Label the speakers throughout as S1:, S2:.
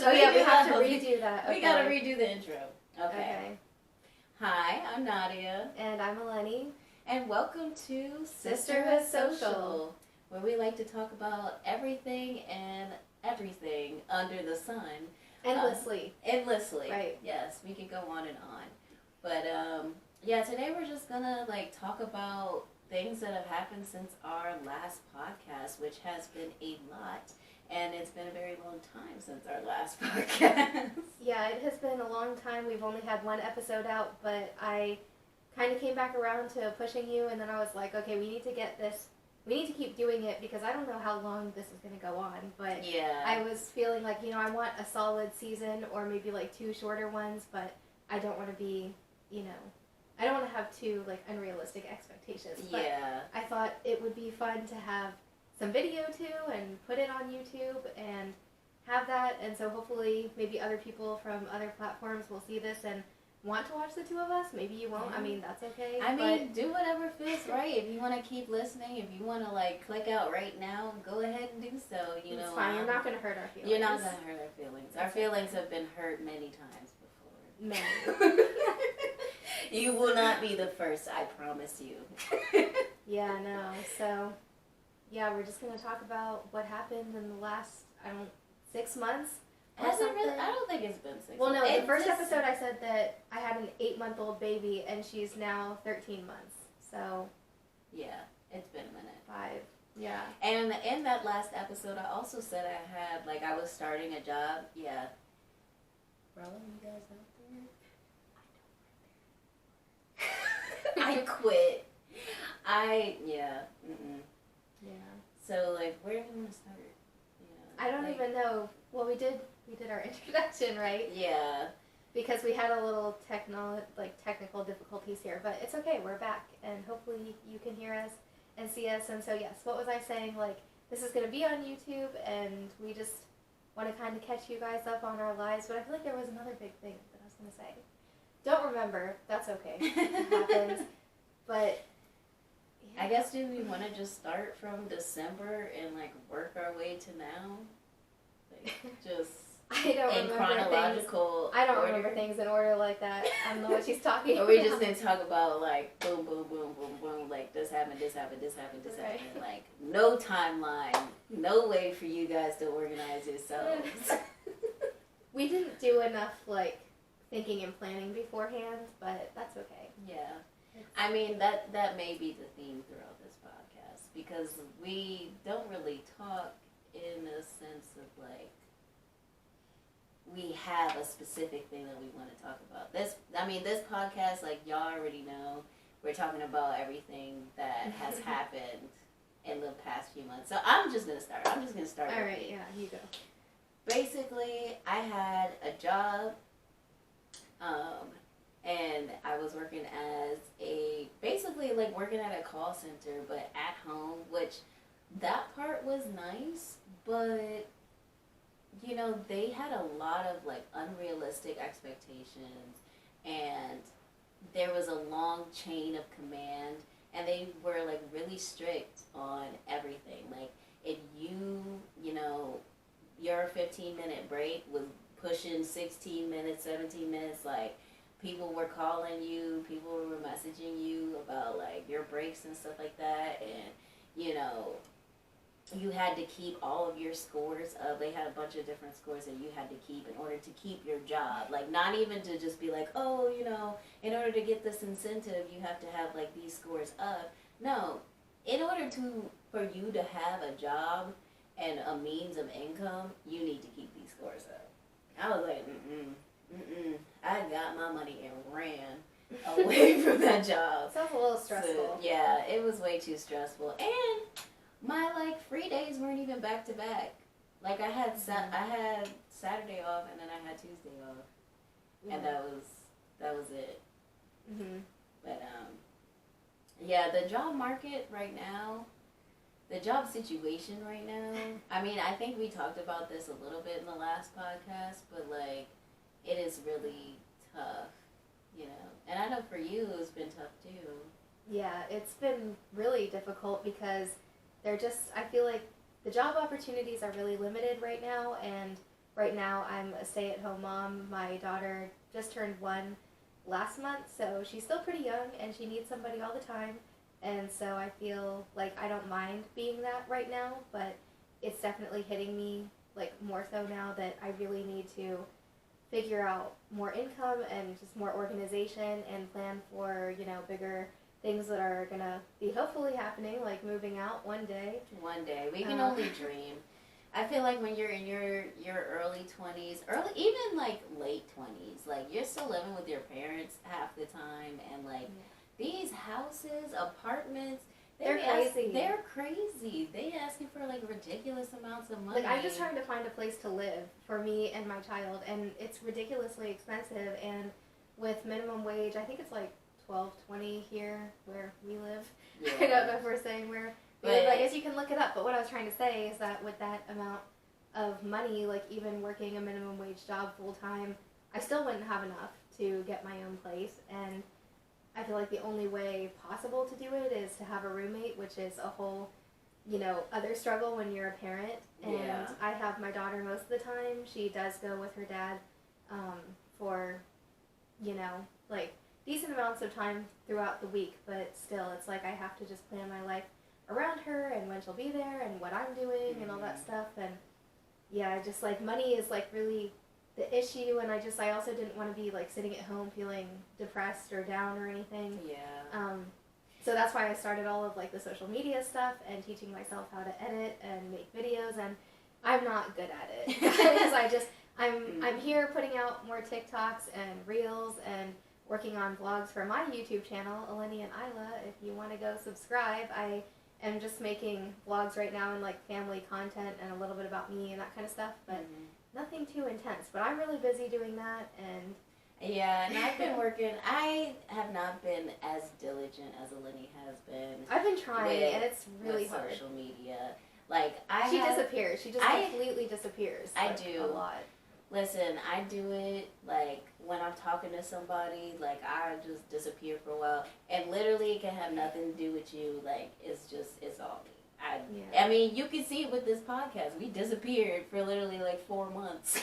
S1: Oh yeah, we have to redo that.
S2: We gotta redo the intro. Okay. Hi, I'm Nadia.
S1: And I'm Eleni.
S2: And welcome to Sisterhood Social, where we like to talk about everything and everything under the sun.
S1: Endlessly.
S2: Endlessly.
S1: Right.
S2: Yes, we can go on and on. But yeah, today we're just gonna talk about things that have happened since our last podcast, which has been a lot. And it's been a very long time since our last podcast.
S1: Yeah, it has been a long time. We've only had one episode out, but I kind of came back around to pushing you, and then I was like, okay, we need to get this. We need to keep doing it because I don't know how long this is going to go on. But
S2: yeah,
S1: I was feeling like, I want a solid season or maybe like 2 shorter ones, but I don't want to be, I don't want to have too unrealistic expectations. But
S2: yeah.
S1: I thought it would be fun to have some video too and put it on YouTube and have that, and so hopefully maybe other people from other platforms will see this and want to watch the two of us. Maybe you won't. I mean, that's okay.
S2: I mean, do whatever feels right. If you want to keep listening, if you want to click out right now, go ahead and do so.
S1: It's fine. You're not going to hurt our feelings.
S2: You're not going to hurt our feelings. Our feelings have been hurt many times before.
S1: Many.
S2: You will not be the first, I promise you.
S1: Yeah, no. So, yeah, we're just going to talk about what happened in the last, 6 months.
S2: Has it really? I don't think it's been 6 months.
S1: Well, no, the first episode I said that I had an 8-month-old baby, and she's now 13 months. So,
S2: yeah, it's been a minute.
S1: 5, yeah.
S2: And in that last episode, I also said I had, I was starting a job. Yeah. For all of you guys out there, I quit. Yeah.
S1: Yeah.
S2: So, where do you want to start?
S1: I don't even know. Well, we did our introduction, right?
S2: Yeah.
S1: Because we had a little technical difficulties here, but it's okay. We're back, and hopefully you can hear us and see us. And so, yes, what was I saying? This is going to be on YouTube, and we just want to kind of catch you guys up on our lives. But I feel like there was another big thing that I was going to say. Don't remember. That's okay. It happens. But
S2: I guess, do we want to just start from December and work our way to now? Just
S1: I don't
S2: in
S1: remember
S2: chronological
S1: things. I don't
S2: order.
S1: remember things in order like that. I don't know what she's talking
S2: Or
S1: about.
S2: we just didn't talk about boom, boom, boom, boom, boom, this happened, this happened, this happened, this
S1: Right.
S2: happened. No timeline, no way for you guys to organize yourselves.
S1: We didn't do enough thinking and planning beforehand, but that's okay.
S2: Yeah. I mean, that may be the theme throughout this podcast, because we don't really talk in a sense of we have a specific thing that we want to talk about. This podcast, y'all already know, we're talking about everything that has happened in the past few months. So I'm just going to start.
S1: All right, yeah, you go.
S2: Basically, I had a job, and I was working as working at a call center, but at home, which that part was nice, but they had a lot of unrealistic expectations, and there was a long chain of command, and they were really strict on everything. If your 15-minute break was pushing 16 minutes, 17 minutes, people were calling you, people were messaging you about your breaks and stuff like that, and you had to keep all of your scores up. They had a bunch of different scores that you had to keep in order to keep your job. Not even to just be in order to get this incentive, you have to have these scores up. No, in order for you to have a job and a means of income, you need to keep these scores up. I was I got my money and ran away from that job.
S1: Sounds a little stressful.
S2: So, yeah, it was way too stressful. And my free days weren't even back to back. I had Saturday off, and then I had Tuesday off, and that was it.
S1: Mm-hmm.
S2: But yeah, the job market right now, the job situation right now. I think we talked about this a little bit in the last podcast, but it is really tough, And I know for you, it's been tough too.
S1: Yeah, it's been really difficult because I feel like the job opportunities are really limited right now, and right now I'm a stay-at-home mom. My daughter just turned 1 last month, so she's still pretty young and she needs somebody all the time. And so I feel like I don't mind being that right now, but it's definitely hitting me like more so now that I really need to figure out more income and just more organization and plan for, bigger things that are gonna be hopefully happening, like moving out one day.
S2: One day. We can only dream. I feel like when you're in your early 20s, even like late 20s, like you're still living with your parents half the time, and like these houses, apartments, they're crazy. They're crazy. They asking for like ridiculous amounts of money.
S1: Like I'm just trying to find a place to live for me and my child, and it's ridiculously expensive. And with minimum wage, I think it's like $12.20 here where we live. Yeah. I don't know if we're saying where. But I guess you can look it up. But what I was trying to say is that with that amount of money, like even working a minimum wage job full time, I still wouldn't have enough to get my own place. And I feel like the only way possible to do it is to have a roommate, which is a whole, other struggle when you're a parent. And I have my daughter most of the time. She does go with her dad for, like decent amounts of time throughout the week. But still, it's like I have to just plan my life around her and when she'll be there and what I'm doing and all that stuff. And just like money is like really the issue, and I also didn't want to be like sitting at home feeling depressed or down or anything. So that's why I started all of like the social media stuff and teaching myself how to edit and make videos, and I'm not good at it because I'm here putting out more TikToks and reels and working on vlogs for my YouTube channel, Eleni and Isla. If you want to go subscribe, I am just making vlogs right now and like family content and a little bit about me and that kind of stuff, but nothing too intense. But I'm really busy doing that, and
S2: and I've been working. I have not been as diligent as Eleni has been.
S1: I've been trying, and it's really hard.
S2: Social media, like
S1: she disappears. She just completely disappears.
S2: I do
S1: a lot.
S2: Listen, I do it like when I'm talking to somebody, like I just disappear for a while, and literally it can have nothing to do with you. Like it's all me. I mean, you can see it with this podcast. We disappeared for literally like 4 months.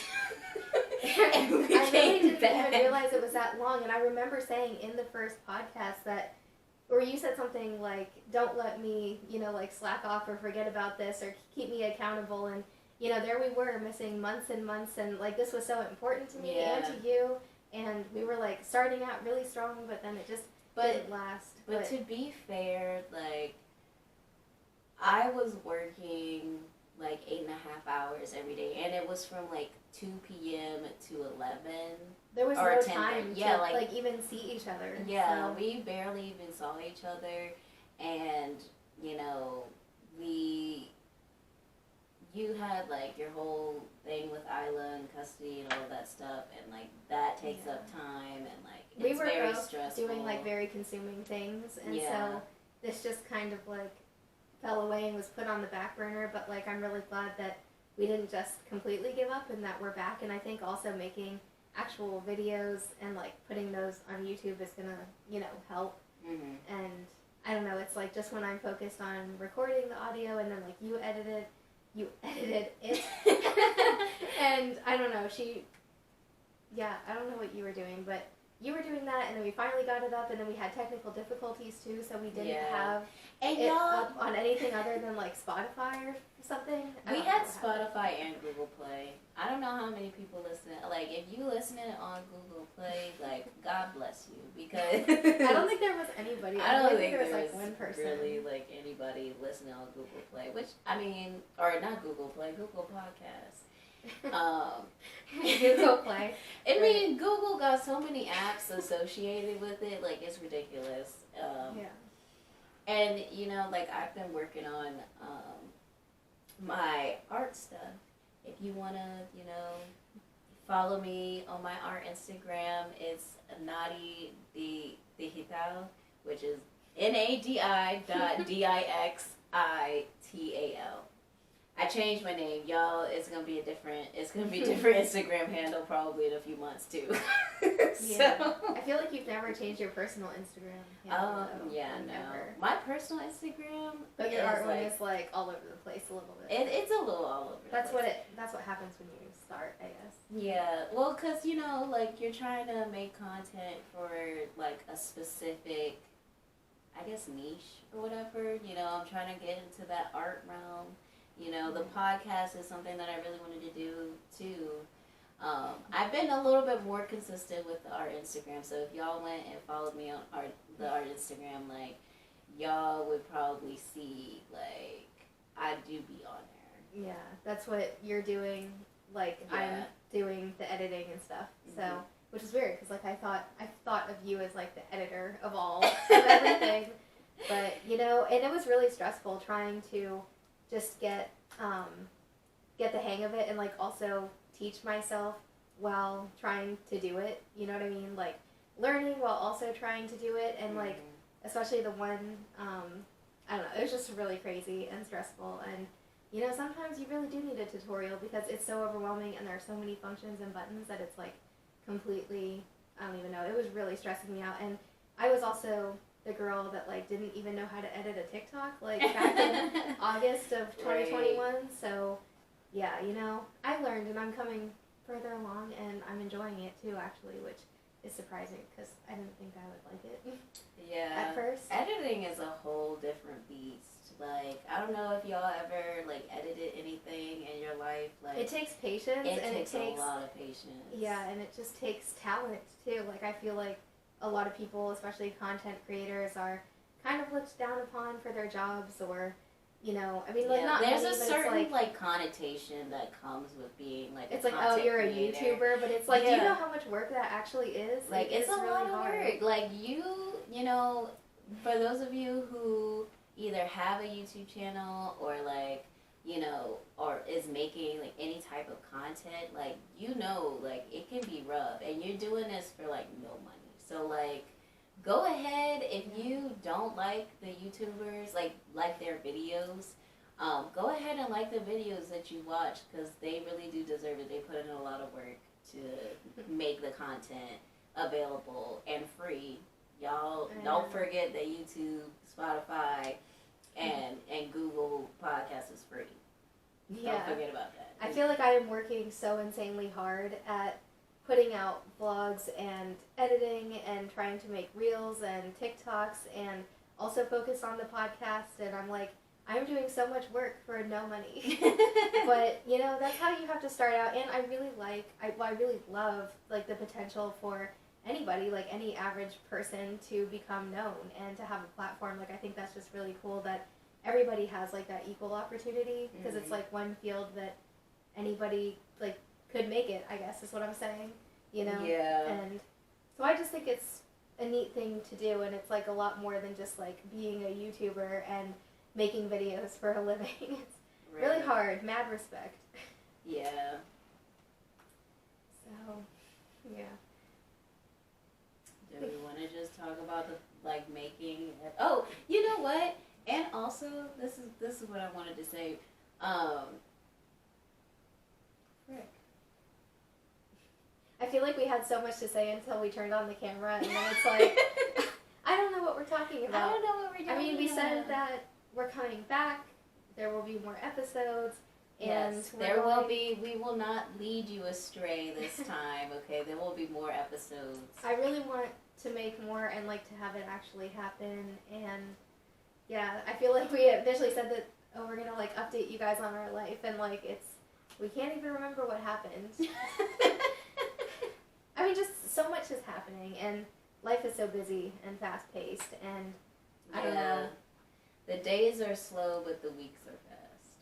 S2: And we
S1: I really didn't even realize it was that long. And I remember saying in the first podcast or you said something like, don't let me, like slack off or forget about this or keep me accountable. And, there we were missing months and months. And like this was so important to me and to you. And we were like starting out really strong, but then it just didn't last.
S2: But to be fair, like, I was working like 8.5 hours every day, and it was from like 2 p.m. to 11.
S1: There was no time to like even see each other.
S2: Yeah, so. We barely even saw each other, and you had like your whole thing with Isla and custody and all of that stuff, and like that takes up time, and like it's very stressful.
S1: We were both doing like very consuming things, and so this just kind of like fell away and was put on the back burner. But like I'm really glad that we didn't just completely give up and that we're back. And I think also making actual videos and like putting those on YouTube is gonna help. And I don't know, it's like just when I'm focused on recording the audio and then like you edited it and I don't know, I don't know what you were doing, but you were doing that, and then we finally got it up, and then we had technical difficulties too, so we didn't have it up on anything other than like Spotify or something.
S2: We had Spotify and Google Play. I don't know how many people listen. Like, if you listen on Google Play, like, God bless you, because
S1: I don't think there was anybody.
S2: I don't think
S1: there was like one person
S2: really like anybody listening on Google Play, or not Google Play, Google Podcasts.
S1: Google Play.
S2: I mean, Google got so many apps associated with it, like it's ridiculous. And like I've been working on my art stuff. If you wanna, follow me on my art Instagram, it's Nadi-Digital, which is NADI.DIXITAL. I changed my name, y'all. It's gonna be a different Instagram handle probably in a few months too.
S1: Yeah.
S2: So.
S1: I feel like you've never changed your personal Instagram handle. Though,
S2: Yeah, no.
S1: never.
S2: My personal Instagram,
S1: But your art one is like all over the place a little bit.
S2: it's a little all over.
S1: That's what happens when you start, I guess.
S2: Yeah, well, cause like you're trying to make content for like a specific, I guess, niche or whatever. I'm trying to get into that art realm. The podcast is something that I really wanted to do too. I've been a little bit more consistent with our Instagram, so if y'all went and followed me on the art Instagram, like, y'all would probably see, like, I do be on there.
S1: Yeah, that's what you're doing, like,
S2: Yeah.
S1: I'm doing the editing and stuff, so, which is weird, because, like, I thought of you as, like, the editor of everything, but, and it was really stressful trying to just get the hang of it, and, like, also teach myself while trying to do it, you know what I mean? Like, learning while also trying to do it, and, like, especially the one, I don't know, it was just really crazy and stressful, and, sometimes you really do need a tutorial because it's so overwhelming, and there are so many functions and buttons that it's, like, completely, I don't even know, it was really stressing me out, and I was also the girl that, like, didn't even know how to edit a TikTok, like, back in August of 2021, right. So, yeah, I learned, and I'm coming further along, and I'm enjoying it too, actually, which is surprising because I didn't think I would like it.
S2: Yeah.
S1: At first.
S2: Editing is a whole different beast. Like, I don't know if y'all ever, like, edited anything in your life. Like,
S1: it takes patience.
S2: It
S1: and
S2: takes
S1: it takes
S2: a lot of patience.
S1: Yeah, and it just takes talent too. Like, I feel like a lot of people, especially content creators, are kind of looked down upon for their jobs, or I mean, like, not
S2: there's
S1: many,
S2: a
S1: but
S2: certain
S1: it's like
S2: connotation that comes with being like
S1: it's
S2: a
S1: like,
S2: content
S1: oh, you're
S2: creator.
S1: a YouTuber, but it's like, do you know how much work that actually is?
S2: Like, it's a
S1: really
S2: lot of
S1: hard.
S2: work. Like, for those of you who either have a YouTube channel or like, or is making like any type of content, like, like, it can be rough, and you're doing this for like no money. So, like, go ahead if you don't like the YouTubers, like their videos. Go ahead and like the videos that you watch, because they really do deserve it. They put in a lot of work to make the content available and free. Y'all don't forget that YouTube, Spotify, and Google Podcast is free.
S1: Yeah.
S2: Don't forget about that.
S1: I feel like I am working so insanely hard at putting out vlogs and editing and trying to make reels and TikToks and also focus on the podcast, and I'm like, I'm doing so much work for no money. But, that's how you have to start out, and I really love, like, the potential for anybody, like any average person, to become known and to have a platform. Like, I think that's just really cool that everybody has, like, that equal opportunity, because it's, like, one field that anybody, like, could make it, I guess, is what I'm saying,
S2: Yeah.
S1: And so I just think it's a neat thing to do, and it's, like, a lot more than just, like, being a YouTuber and making videos for a living. It's really hard. Mad respect.
S2: Yeah.
S1: So, yeah.
S2: Do we want to just talk about the, like, making? Oh, you know what? And also, this is what I wanted to say. Frick.
S1: I feel like we had so much to say until we turned on the camera, and then it's like, I don't know what we're talking about.
S2: I don't know what we're talking about.
S1: I mean, we said that we're coming back. There will be more episodes. And
S2: yes, there will be. We will not lead you astray this time. Okay, there will be more episodes.
S1: I really want to make more and, like, to have it actually happen. And yeah, I feel like we initially said that, oh, we're gonna, like, update you guys on our life, and, like, we can't even remember what happened. I mean, just so much is happening, and life is so busy and fast paced, and I don't know.
S2: The days are slow, but the weeks are fast.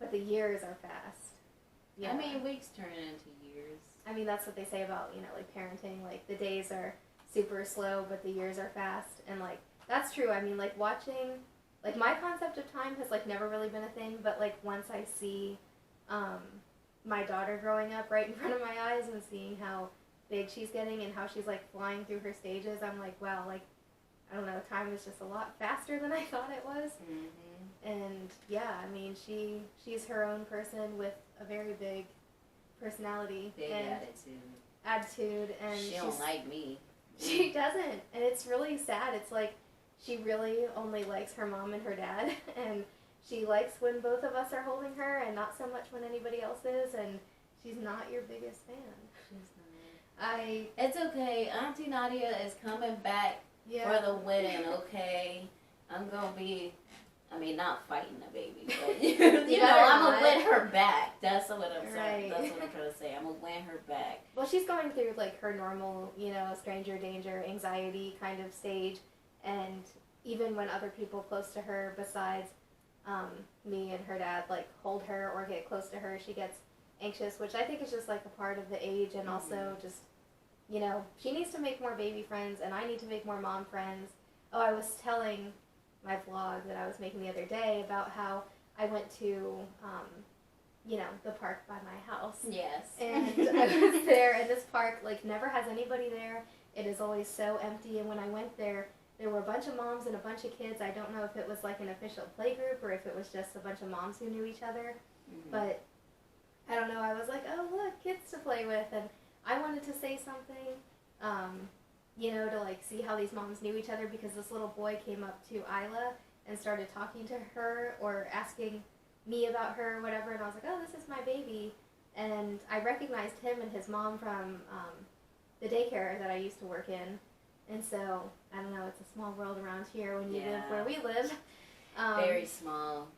S1: But the years are fast.
S2: Yeah. I mean, weeks turn into years.
S1: I mean, that's what they say about, like, parenting. Like, the days are super slow, but the years are fast. And, like, that's true. I mean, like, watching, like, my concept of time has, like, never really been a thing. But, like, once I see my daughter growing up right in front of my eyes and seeing how big she's getting and how she's, like, flying through her stages, I'm like, wow, like, I don't know, time is just a lot faster than I thought it was.
S2: Mm-hmm.
S1: And yeah, I mean, she's her own person with a very big personality.
S2: Big attitude.
S1: attitude, and
S2: she don't like me.
S1: She doesn't, and it's really sad. It's like she really only likes her mom and her dad, and she likes when both of us are holding her, and not so much when anybody else is, and she's not your biggest fan.
S2: She's not. It's okay. Auntie Nadia is coming back for the wedding, okay? I'm gonna be, not fighting the baby, but you know, I'm gonna win her back. That's what I'm saying. That's what I'm trying to say. I'm gonna win her back.
S1: Well, she's going through like her normal, stranger danger, anxiety kind of stage, and even when other people close to her besides me and her dad like hold her or get close to her, she gets anxious, which I think is just like a part of the age, and also just, she needs to make more baby friends, and I need to make more mom friends. Oh, I was telling my vlog that I was making the other day about how I went to, the park by my house.
S2: Yes.
S1: And I was there, and this park, like, never has anybody there. It is always so empty, and when I went there were a bunch of moms and a bunch of kids. I don't know if it was, like, an official play group or if it was just a bunch of moms who knew each other. Mm-hmm. But, I don't know, I was like, oh, look, kids to play with, and I wanted to say something, to, like, see how these moms knew each other, because this little boy came up to Isla and started talking to her or asking me about her or whatever, and I was like, oh, this is my baby. And I recognized him and his mom from the daycare that I used to work in. And so, I don't know, it's a small world around here when you live where we live.
S2: Very small.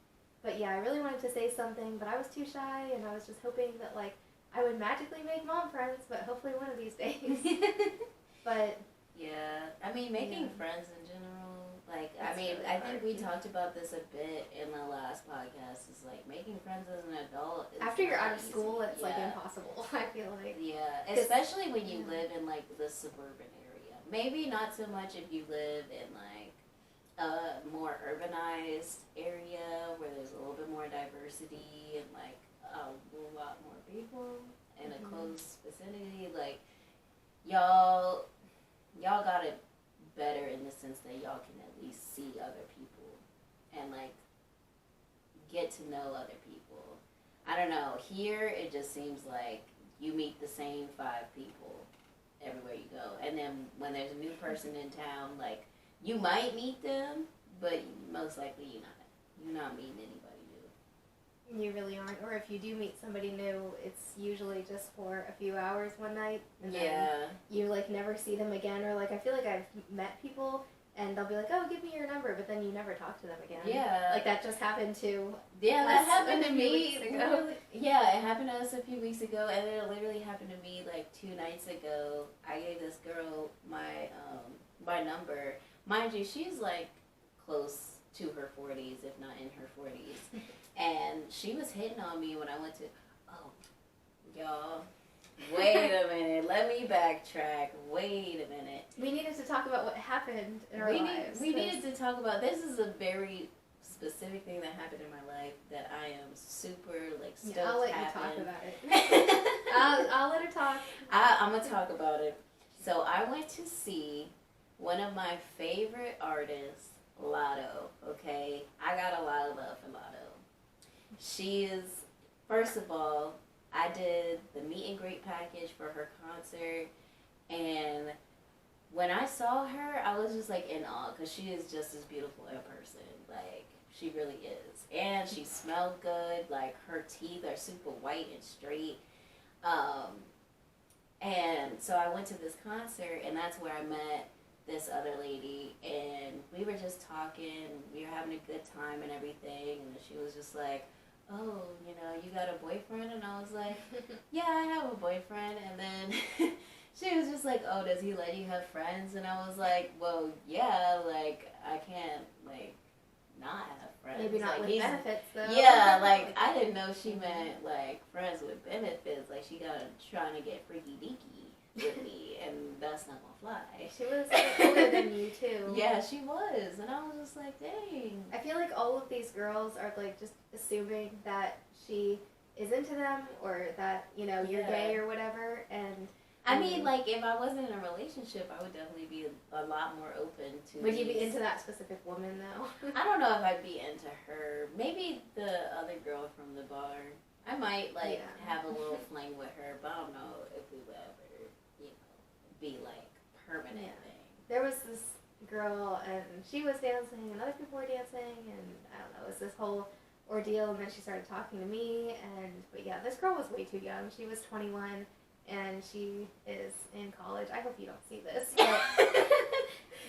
S1: But yeah, I really wanted to say something, but I was too shy, and I was just hoping that, like, I would magically make mom friends, but hopefully one of these days. But...
S2: yeah, making friends in general, like, really I think we talked about this a bit in the last podcast, is, like, making friends as an adult is
S1: after you're out of school, it's, like, impossible, I feel like.
S2: Yeah, especially when you live in, like, the suburban area. Maybe not so much if you live in, like, a more urbanized area where there's a little bit more diversity and, like, a lot more people in a close vicinity. Like, y'all got it better in the sense that y'all can at least see other people and, like, get to know other people. I don't know. Here, it just seems like you meet the same 5 people everywhere you go. And then when there's a new person in town, like, you might meet them, but most likely you're not meeting anybody new.
S1: You really aren't. Or if you do meet somebody new, it's usually just for a few hours one night, and then you, like, never see them again. Or, like, I feel like I've met people, and they'll be like, oh, give me your number, but then you never talk to them again.
S2: Yeah.
S1: Like, that just happened to
S2: that happened to me. Yeah, it happened to us a few weeks ago, and then it literally happened to me, like, 2 nights ago. I gave this girl my number. Mind you, she's, like, close to her 40s, if not in her 40s. And she was hitting on me when I went to, y'all, wait a minute, let me backtrack, wait a minute.
S1: We needed to talk about what happened in our lives.
S2: We needed to talk about, this is a very specific thing that happened in my life that I am super, like, stoked
S1: I'll let
S2: happened.
S1: you talk about it. I'll let her talk.
S2: I'm going to talk about it. So I went to see one of my favorite artists, Lotto, okay? I got a lot of love for Lotto. She is, first of all, I did the meet and greet package for her concert, and when I saw her, I was just, like, in awe, because she is just as beautiful in person. Like, she really is. And she smelled good. Like, her teeth are super white and straight. And so I went to this concert, and that's where I met this other lady, and we were just talking, we were having a good time and everything, and she was just like, oh, you got a boyfriend? And I was like, yeah, I have a boyfriend. And then she was just like, oh, does he let you have friends? And I was like, well, yeah, like, I can't, like, not have friends.
S1: Maybe not
S2: like,
S1: with benefits, though.
S2: Yeah, like, I didn't know she meant, like, friends with benefits. Like, she got trying to get freaky-deaky with me, and that's not gonna fly.
S1: She was older than you, too.
S2: Yeah, she was, and I was just like, dang.
S1: I feel like all of these girls are, like, just assuming that she is into them, or that, you're gay or whatever, and...
S2: I mean, like, if I wasn't in a relationship, I would definitely be a lot more open to...
S1: Would you be into that specific woman, though?
S2: I don't know if I'd be into her. Maybe the other girl from the bar. I might, like, have a little fling with her, but I don't know if we would ever be like permanent thing.
S1: There was this girl, and she was dancing, and other people were dancing, and I don't know, it was this whole ordeal, and then she started talking to me, but yeah, this girl was way too young. She was 21, and she is in college. I hope you don't see this, but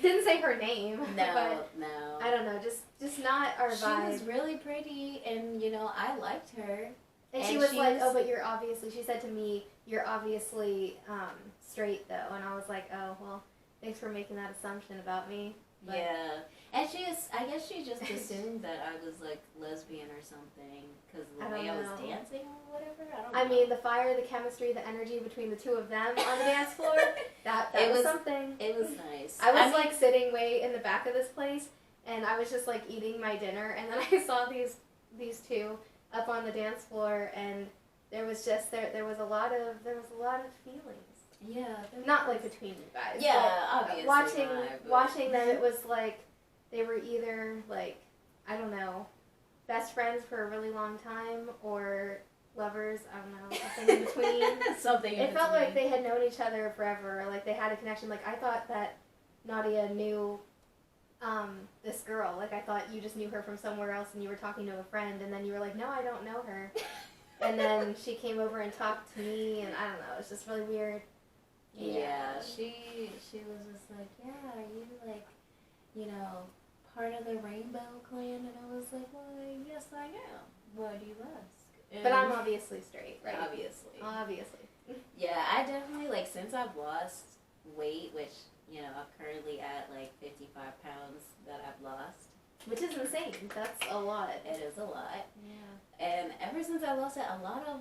S1: didn't say her name.
S2: No, no.
S1: I don't know, just not our vibe.
S2: She was really pretty, and, you know, I liked her.
S1: And she was like, oh, but you're obviously, she said to me, you're obviously straight, though. And I was like, oh, well, thanks for making that assumption about me. But
S2: yeah. And I guess she just assumed that I was, like, lesbian or something because of the way I was dancing or whatever. I don't know.
S1: I mean, the fire, the chemistry, the energy between the two of them on the dance floor, that was something.
S2: It was nice.
S1: I was, like, sitting way in the back of this place, and I was just, like, eating my dinner, and then I saw these two up on the dance floor, and there was just there was a lot of feelings.
S2: Yeah.
S1: Not like between you guys.
S2: Yeah, obviously.
S1: Watching them, it was like they were either like, I don't know, best friends for a really long time or lovers. I don't know, something in between.
S2: Something.
S1: It felt like they had known each other forever. Like they had a connection. Like I thought that Nadia knew this girl. Like I thought you just knew her from somewhere else and you were talking to a friend, and then you were like, no, I don't know her. And then she came over and talked to me, and I don't know, it's just really weird.
S2: Yeah, she was just like, yeah, are you like, you know, part of the Rainbow Clan? And I was like, well, yes, I am. Why do you ask? And
S1: but I'm obviously straight, right?
S2: Obviously. Yeah, I definitely, like, since I've lost weight, which, you know, I'm currently at, like, 55 pounds that I've lost.
S1: Which is insane. That's a lot.
S2: It is a lot.
S1: Yeah.
S2: And ever since I lost it, a lot of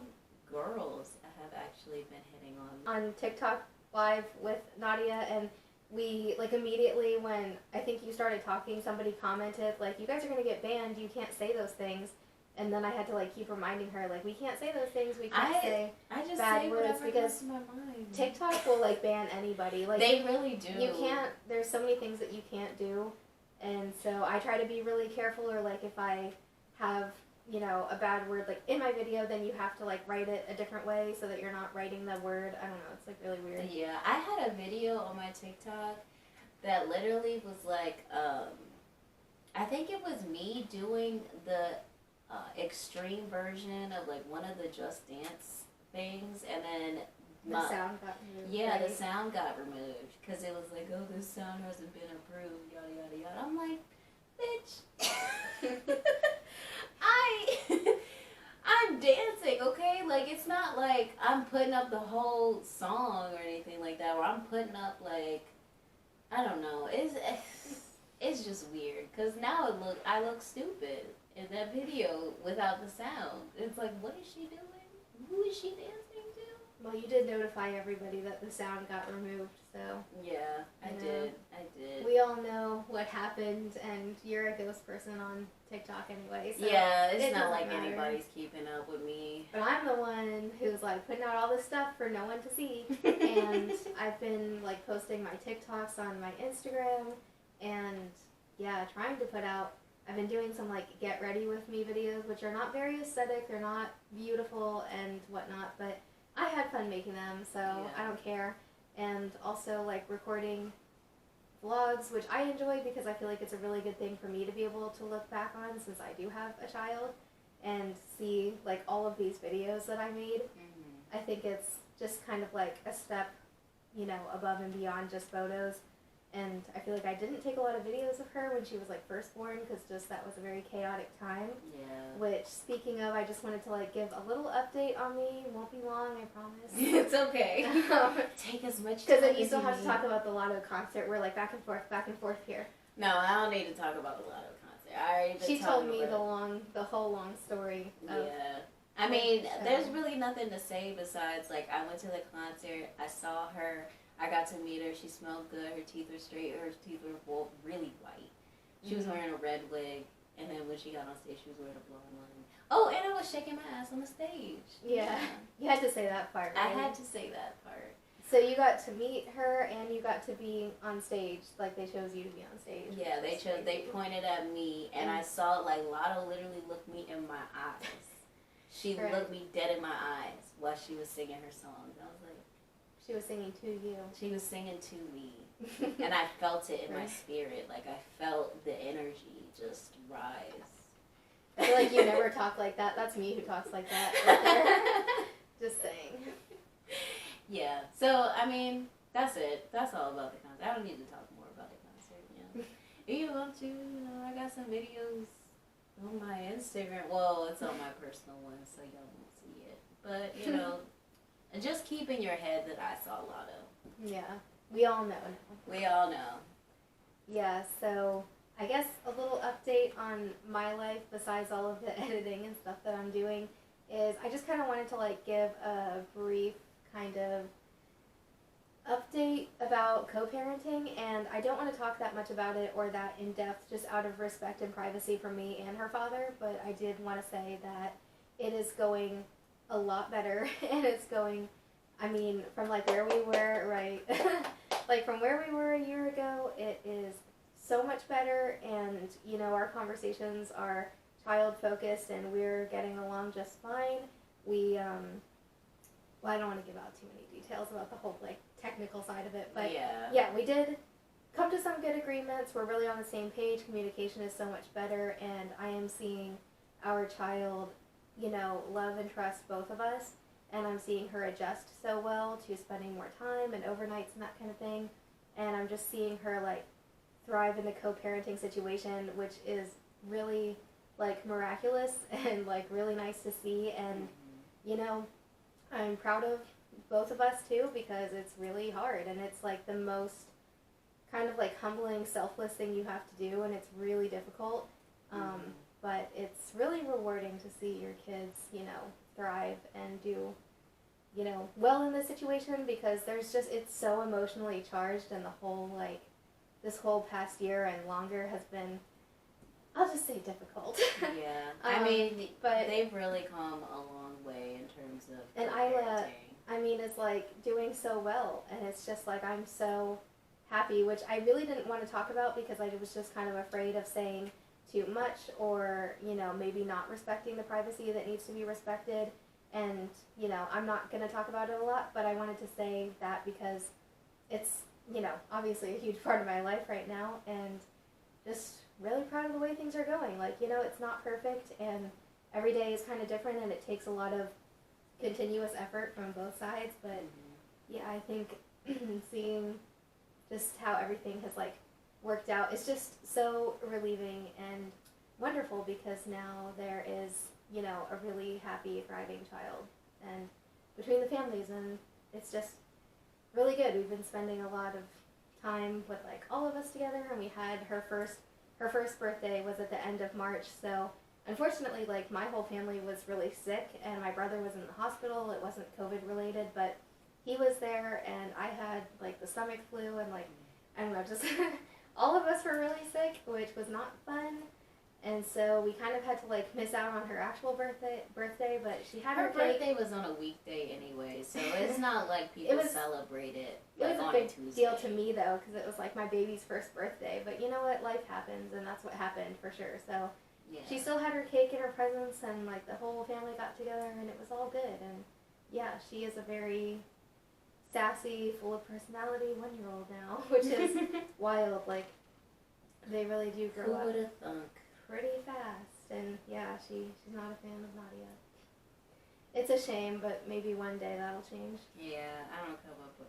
S2: girls have actually been hitting on me.
S1: On TikTok Live with Nadia, and we, like, immediately when I think you started talking, somebody commented, like, you guys are going to get banned, you can't say those things. And then I had to, like, keep reminding her, like, we can't say those things, we can't say bad words, because
S2: my mind.
S1: TikTok will, like, ban anybody. Like,
S2: they really do.
S1: You can't, there's so many things that you can't do, and so I try to be really careful, or, like, if I have, you know, a bad word, like, in my video, then you have to, like, write it a different way so that you're not writing the word. I don't know, it's, like, really weird.
S2: Yeah, I had a video on my TikTok that literally was, like, I think it was me doing the extreme version of, like, one of the Just Dance things, and then
S1: the sound got removed.
S2: Yeah,
S1: right?
S2: the sound got removed, because it was like, oh, this sound hasn't been approved, yada, yada, yada. I'm like, bitch. I'm dancing, okay? Like, it's not like I'm putting up the whole song or anything like that, or I'm putting up, like, I don't know. It's just weird, because now I look stupid in that video without the sound. It's like, what is she doing? Who is she dancing to?
S1: Well, you did notify everybody that the sound got removed, so.
S2: Yeah, I did.
S1: We all know what happened, and you're a ghost person on TikTok anyway, so.
S2: Yeah, it's
S1: it
S2: not like
S1: matter.
S2: anybody's keeping up with me.
S1: But I'm the one who's, like, putting out all this stuff for no one to see, and I've been, like, posting my TikToks on my Instagram, and, yeah, trying to put out, I've been doing some, like, get ready with me videos, which are not very aesthetic, they're not beautiful and whatnot, but I had fun making them, so I don't care. And also, like, recording vlogs, which I enjoy because I feel like it's a really good thing for me to be able to look back on, since I do have a child, and see, like, all of these videos that I made. I think it's just kind of like a step, you know, above and beyond just photos. And I feel like I didn't take a lot of videos of her when she was, like, first born, because just that was a very chaotic time.
S2: Yeah.
S1: Which, speaking of, I just wanted to, like, give a little update on me. It won't be long, I promise.
S2: It's okay. Take as much time.
S1: Because then you still have to talk about the Lotto concert. We're, like, back and forth here.
S2: No, I don't need to talk about the Lotto concert. I already
S1: She told me the whole long story.
S2: Yeah. I mean, there's really nothing to say besides, like, I went to the concert, I saw her, I got to meet her, she smelled good, her teeth were straight, her teeth were really white. She was wearing a red wig, and then when she got on stage, she was wearing a blonde one. Oh, and I was shaking my ass on the stage.
S1: Yeah. You had to say that part, right?
S2: I had to say that part.
S1: So you got to meet her, and you got to be on stage, like they chose you to be on stage.
S2: Yeah, they pointed at me, and I saw, like, Lotto literally looked me in my eyes. She looked me dead in my eyes while she was singing her song. I was like,
S1: She was singing to you.
S2: She was singing to me. And I felt it in my spirit. Like, I felt the energy just rise.
S1: I feel like you never talk like that. That's me who talks like that. Right there. Just saying.
S2: Yeah. So, I mean, that's it. That's all about the concert. I don't need to talk more about the concert. Yeah. If you want to, I got some videos on my Instagram. Well, it's on my personal one, so y'all won't see it. But, and just keep in your head that I saw Lotto.
S1: Yeah. We all know.
S2: We all know.
S1: Yeah, so I guess a little update on my life besides all of the editing and stuff that I'm doing is I just kind of wanted to like give a brief kind of update about co-parenting, and I don't want to talk that much about it or that in depth just out of respect and privacy for me and her father, but I did want to say that it is going a lot better and it's going, I mean, from like where we were, right, like from where we were a year ago, it is so much better, and our conversations are child focused and we're getting along just fine. We well, I don't want to give out too many details about the whole like technical side of it, but yeah, we did come to some good agreements. We're really on the same page. Communication is so much better, and I am seeing our child, love and trust both of us, and I'm seeing her adjust so well to spending more time and overnights and that kind of thing, and I'm just seeing her like thrive in the co-parenting situation, which is really like miraculous and like really nice to see, and I'm proud of both of us too, because it's really hard and it's like the most kind of like humbling, selfless thing you have to do, and it's really difficult, but it's really rewarding to see your kids thrive and do well in this situation, because it's so emotionally charged, and the whole like this whole past year and longer has been, I'll just say, difficult.
S2: Yeah. I mean, but they've really come a long way in terms of
S1: and Isla, I mean, is like doing so well, and it's just like I'm so happy, which I really didn't want to talk about because I was just kind of afraid of saying too much, or maybe not respecting the privacy that needs to be respected, and I'm not going to talk about it a lot, but I wanted to say that because it's obviously a huge part of my life right now, and just really proud of the way things are going. Like, it's not perfect, and every day is kind of different, and it takes a lot of continuous effort from both sides, but yeah, I think seeing just how everything has like worked out is just so relieving and wonderful, because now there is a really happy, thriving child, and between the families, and it's just really good. We've been spending a lot of time with like all of us together, and we had her first birthday was at the end of March, so unfortunately like my whole family was really sick, and my brother was in the hospital. It wasn't COVID related, but he was there, and I had like the stomach flu, and like I don't know, just all of us were really sick, which was not fun. And so we kind of had to like miss out on her actual birthday, but she had her
S2: birthday was on a weekday anyway, so it's not like people celebrate it.
S1: It was a big deal to me though, because it was like my baby's first birthday. But you know what, life happens, and that's what happened for sure. So she still had her cake and her presents, and like the whole family got together, and it was all good. And yeah, she is a very sassy, full of personality 1-year-old now, which is wild. Like they really do grow up.
S2: Who would have thunk?
S1: Pretty fast, and yeah, she's not a fan of Nadia. It's a shame, but maybe one day that'll change.
S2: Yeah, I don't come up with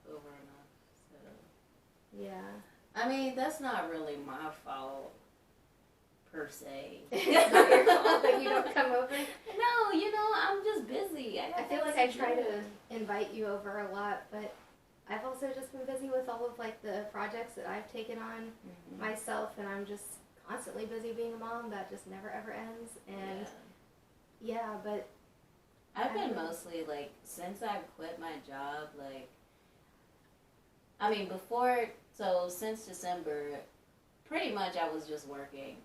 S2: over enough, so.
S1: Yeah.
S2: I mean, that's not really my fault, per se.
S1: It's not your fault that you don't come over?
S2: No, I'm just busy.
S1: I feel like I try to invite you over a lot, but I've also just been busy with all of like the projects that I've taken on myself, and I'm just constantly busy being a mom. That just never ever ends. And yeah, but
S2: I've been mostly like, since I quit my job, like, I mean since December, pretty much I was just working.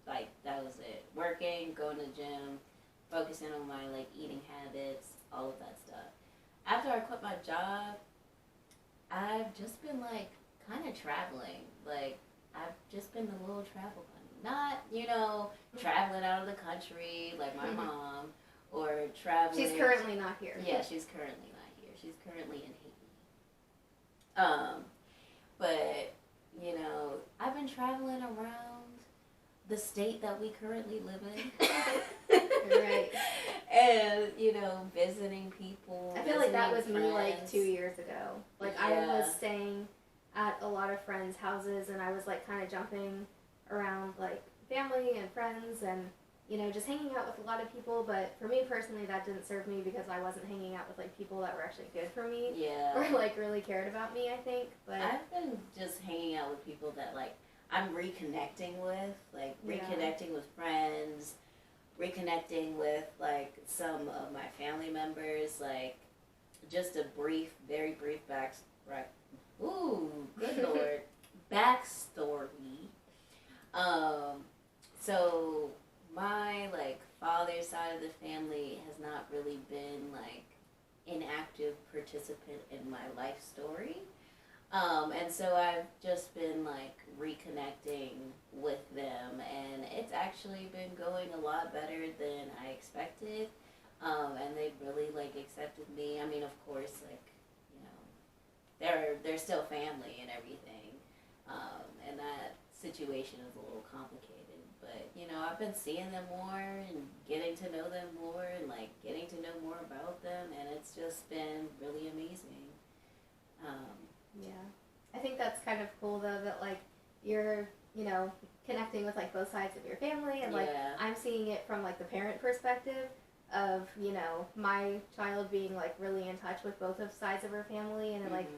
S2: Like, that was it. Working, going to the gym, focusing on my like eating habits, all of that stuff. After I quit my job, I've just been like kind of traveling. Like, I've just been the little travel bunny. Not, traveling out of the country like my mom, or traveling.
S1: She's currently not here.
S2: Yeah, she's currently not here. She's currently in Haiti. But, you know, I've been traveling around the state that we currently live in.
S1: Right.
S2: And, you know, visiting people.
S1: I feel like that was
S2: visiting
S1: me like
S2: friends.
S1: 2 years ago. Like
S2: Yeah.
S1: I was staying at a lot of friends' houses, and I was like kind of jumping around like family and friends, and you know, just hanging out with a lot of people. But for me personally, that didn't serve me because I wasn't hanging out with like people that were actually good for me
S2: Yeah.
S1: or like really cared about me, I think. But
S2: I've been just hanging out with people that like I'm reconnecting with, like
S1: Yeah.
S2: reconnecting with friends, reconnecting with like some of my family members, like just a brief, very brief good lord, backstory. So my like father's side of the family has not really been like an active participant in my life story. And so I've just been like reconnecting with them, and it's actually been going a lot better than I expected. And they've really like accepted me. I mean, of course, like, you know, they're still family and everything. And that situation is a little complicated. But, you know, I've been seeing them more and getting to know them more and like getting to know more about them, and it's just been really amazing.
S1: yeah, I think that's kind of cool though that like you're, you know, connecting with like both sides of your family, and like
S2: Yeah.
S1: I'm seeing it from like the parent perspective of, you know, my child being like really in touch with both of sides of her family, and like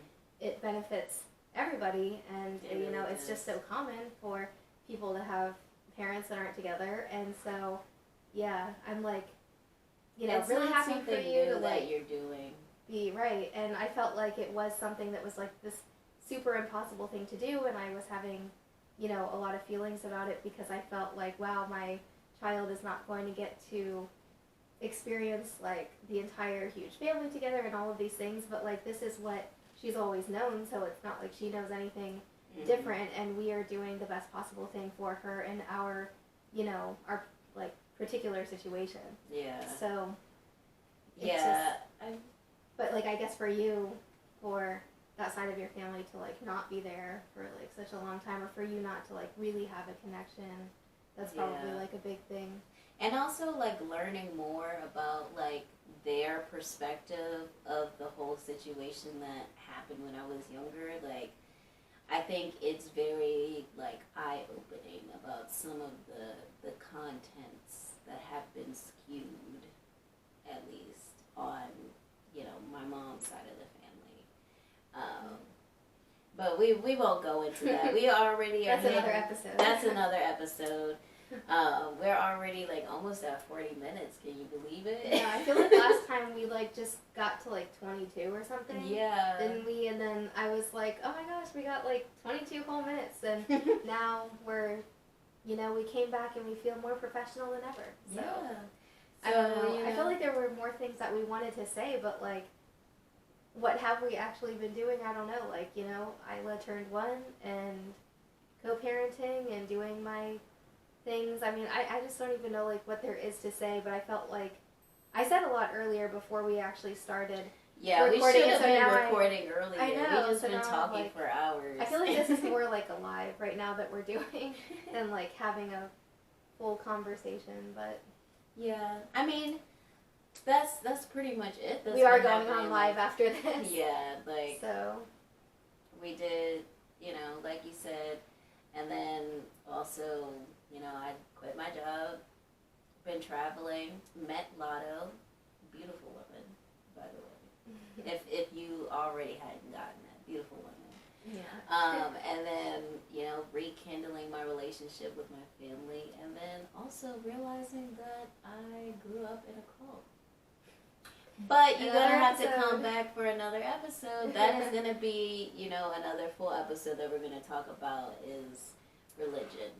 S1: it benefits everybody, and
S2: It
S1: you know,
S2: really
S1: it's
S2: does.
S1: just so common for people to have parents that aren't together, and so yeah, I'm like, you know,
S2: It's
S1: really
S2: not
S1: happy for
S2: something
S1: you
S2: new
S1: to
S2: that
S1: like
S2: you're doing.
S1: be right, and I felt like it was something that was like this super impossible thing to do, and I was having, you know, a lot of feelings about it because I felt like, wow, my child is not going to get to experience like the entire huge family together and all of these things, but like this is what she's always known, so it's not like she knows anything different, and we are doing the best possible thing for her in our, you know, our like particular situation.
S2: Yeah.
S1: So it's
S2: Yeah.
S1: but like I guess for you, for that side of your family to like not be there for like such a long time, or for you not to like really have a connection, that's probably
S2: Yeah.
S1: like a big thing.
S2: And also like learning more about like their perspective of the whole situation that happened when I was younger. Like I think it's very like eye-opening about some of the contents that have been skewed, at least on, you know, my mom's side of the family. But we won't go into that. We already are
S1: That's another
S2: hitting-
S1: episode.
S2: That's another episode. We're already like almost at 40 minutes. Can you believe it?
S1: Yeah, I feel like last time we like just got to like 22 or something.
S2: Yeah.
S1: Didn't we? And then I was like, oh my gosh, we got like 22 whole minutes, and now we're, you know, we came back and we feel more professional than ever. So
S2: Yeah.
S1: I don't know.
S2: you
S1: I feel like there were more things that we wanted to say, but like, what have we actually been doing? I don't know. Like, you know, Isla turned 1 and co-parenting and doing my things. I mean, I just don't even know like what there is to say, but I felt like I said a lot earlier before we actually started.
S2: Yeah, we
S1: recording
S2: should
S1: it,
S2: have
S1: so
S2: been
S1: now
S2: recording earlier.
S1: I know,
S2: We just
S1: so
S2: been
S1: now,
S2: talking
S1: like,
S2: for hours.
S1: I feel like this is more like a live right now that we're doing than like having a full conversation, but
S2: Yeah, I mean, that's pretty much it. That's
S1: we are
S2: been
S1: going
S2: happening,
S1: on live
S2: like,
S1: after this.
S2: Yeah, like
S1: So
S2: we did, you know, like you said, and then also, you know, I quit my job, been traveling, met Lotto, beautiful woman, by the way. If you already hadn't gotten that, beautiful woman.
S1: yeah.
S2: And then, you know, rekindling my relationship with my family, and then also realizing that I grew up in a cult. But you're
S1: Another
S2: gonna have to
S1: episode.
S2: come back for another episode. That is gonna be, you know, another full episode that we're gonna talk about is religion.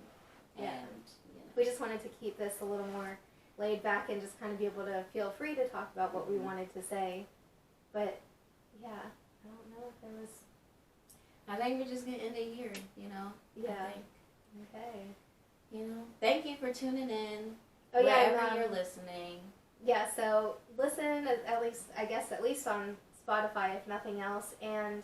S1: Yeah.
S2: And, you know.
S1: We just wanted to keep this a little more laid back and just kind of be able to feel free to talk about what we wanted to say. But yeah, I don't know if there was.
S2: I think we're just gonna end it here, you know.
S1: Yeah.
S2: I think,
S1: Okay.
S2: you know. Thank you for tuning in.
S1: Oh yeah,
S2: wherever
S1: and,
S2: you're listening.
S1: yeah. So listen, at least I guess at least on Spotify if nothing else. And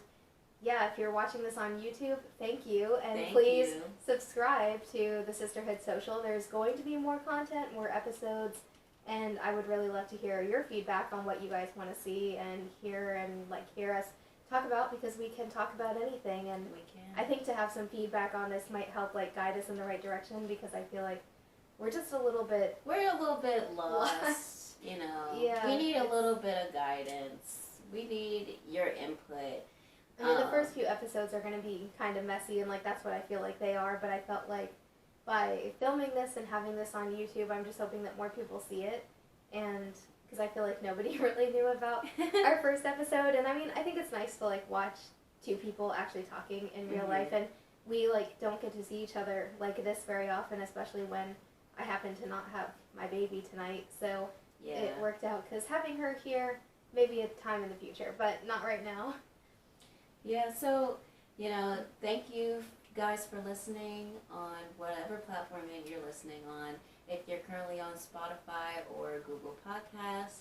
S1: yeah, if you're watching this on YouTube, thank you. And
S2: Thank
S1: please
S2: you.
S1: subscribe to the Sisterhood Social. There's going to be more content, more episodes, and I would really love to hear your feedback on what you guys want to see and hear us talk about, because we can talk about anything. And
S2: We can.
S1: I think to have some feedback on this might help guide us in the right direction, because I feel like we're just a little bit
S2: lost, you know.
S1: Yeah,
S2: We need a little bit of guidance. We need your input.
S1: I mean, the first few episodes are going to be kind of messy, and that's what I feel like they are, but I felt like by filming this and having this on YouTube, I'm just hoping that more people see it, and because I feel like nobody really knew about our first episode. And I mean, I think it's nice to watch two people actually talking in real life, and we don't get to see each other like this very often, especially when I happen to not have my baby tonight, so it worked out, because having her here, maybe a time in the future, but not right now.
S2: Yeah, so, you know, thank you guys for listening on whatever platform that you're listening on. If you're currently on Spotify or Google Podcasts,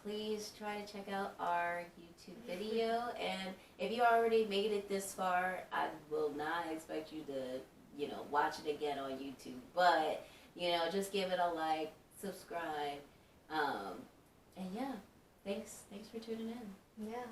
S2: please try to check out our YouTube video. And if you already made it this far, I will not expect you to, watch it again on YouTube. But, just give it a like, subscribe. And yeah, thanks for tuning in.
S1: Yeah.